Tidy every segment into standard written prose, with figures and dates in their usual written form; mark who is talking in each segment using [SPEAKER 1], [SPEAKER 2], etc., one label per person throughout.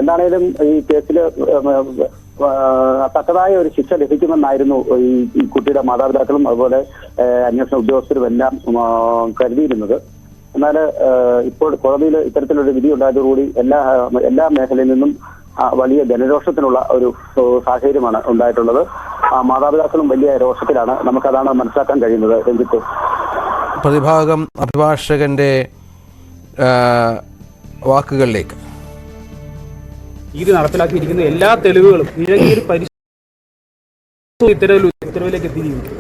[SPEAKER 1] എന്താണേലും ഈ കേസിൽ തക്കതായ ഒരു ശിക്ഷ ലഭിക്കുമെന്നായിരുന്നു ഈ കുട്ടിയുടെ മാതാപിതാക്കളും അതുപോലെ അന്വേഷണ ഉദ്യോഗസ്ഥരും എല്ലാം കരുതിയിരുന്നത്. എന്നാൽ ഇപ്പോൾ കോടതിയിൽ ഇത്തരത്തിലൊരു വിധി ഉണ്ടായതോടുകൂടി എല്ലാ മേഖലയിൽ നിന്നും വലിയ ജനരോഷത്തിനുള്ള ഒരു സാഹചര്യമാണ് ഉണ്ടായിട്ടുള്ളത്. മാതാപിതാക്കളും വലിയ രോഷത്തിലാണ്. നമുക്കതാണ് മനസ്സിലാക്കാൻ കഴിയുന്നത്. രഞ്ജിത്ത്,
[SPEAKER 2] പ്രതിഭാഗം അഭിഭാഷകന്റെ വാക്കുകളിലേക്ക്
[SPEAKER 3] ഇത് നടപ്പിലാക്കിയിരിക്കുന്ന എല്ലാ തെളിവുകളും ഉത്തരവിലേക്ക് എത്തിയിരിക്കുന്നു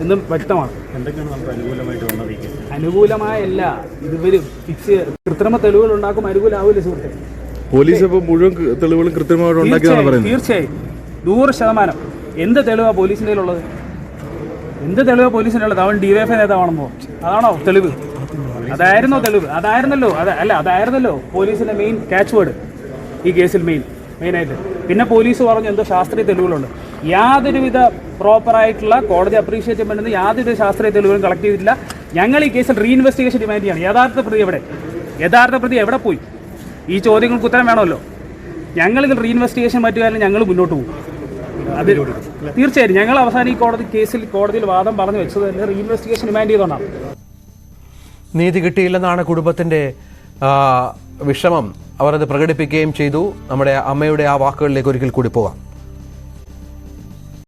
[SPEAKER 3] എന്നും വ്യക്തമാണ്.
[SPEAKER 4] എന്തൊക്കെയാണ് നമുക്ക് അനുകൂലമായിട്ട് വന്നത്?
[SPEAKER 3] അനുകൂലമായല്ല, ഇതുവരെ ഫിക്സ് കൃത്രിമ തെളിവുകൾ ഉണ്ടാക്കും അനുകൂലമാവില്ല സുഹൃത്തെ.
[SPEAKER 4] പോലീസ് ഇപ്പോൾ മുഴുവൻ തെളിവുകളും കൃത്യമായിട്ട് ഉണ്ടാക്കിയതാണ് പറയുന്നത്.
[SPEAKER 3] തീർച്ചയായും 100%. എന്ത് തെളിവാണ് പോലീസിൻ്റെ ഉള്ളത്? എന്ത് തെളിവാണ് പോലീസിൻ്റെ ഉള്ളത്? അവൻ ഡിവൈഎഫ്ഐ നേതാവാണെന്നോ? അതാണോ തെളിവ്? അതായിരുന്നോ തെളിവ്? അതായിരുന്നല്ലോ പോലീസിന്റെ മെയിൻ ക്യാച്ച് വേർഡ് ഈ കേസിൽ മെയിനായിട്ട്. പിന്നെ പോലീസ് പറഞ്ഞു എന്തോ ശാസ്ത്രീയ തെളിവുകളുണ്ട്. യാതൊരുവിധ പ്രോപ്പറായിട്ടുള്ള കോടതി അപ്രീഷിയേറ്റ് ചെയ്യുന്ന യാതൊരു ശാസ്ത്രീയ തെളിവുകളും കളക്ട് ചെയ്തിട്ടില്ല. ഞങ്ങൾ ഈ കേസിൽ റീഇൻവെസ്റ്റിഗേഷൻ ഡിമാൻഡ് ചെയ്യാണ്. യഥാർത്ഥ പ്രതി എവിടെ പോയി? ഈ ചോദ്യങ്ങൾക്ക് ഉത്തരം വേണമല്ലോ. ഞങ്ങളിതിൽ റീഇൻവെസ്റ്റിഗേഷൻ പറ്റുകയാണെങ്കിൽ ഞങ്ങൾ മുന്നോട്ട് പോകും. അത് തീർച്ചയായും ഞങ്ങൾ അവസാനം ഈ കോടതിയിൽ വാദം പറഞ്ഞു വെച്ചത് തന്നെ റീഇൻവെസ്റ്റിഗേഷൻ ഡിമാൻഡ് ചെയ്തുകൊണ്ടാണ്.
[SPEAKER 2] നീതി കിട്ടിയില്ലെന്നാണ് കുടുംബത്തിൻ്റെ വിഷമം. അവർ അത് പ്രകടിപ്പിക്കുകയും ചെയ്തു. നമ്മുടെ അമ്മയുടെ ആ വാക്കുകളിലേക്ക് ഒരിക്കൽ കൂടി പോകാം.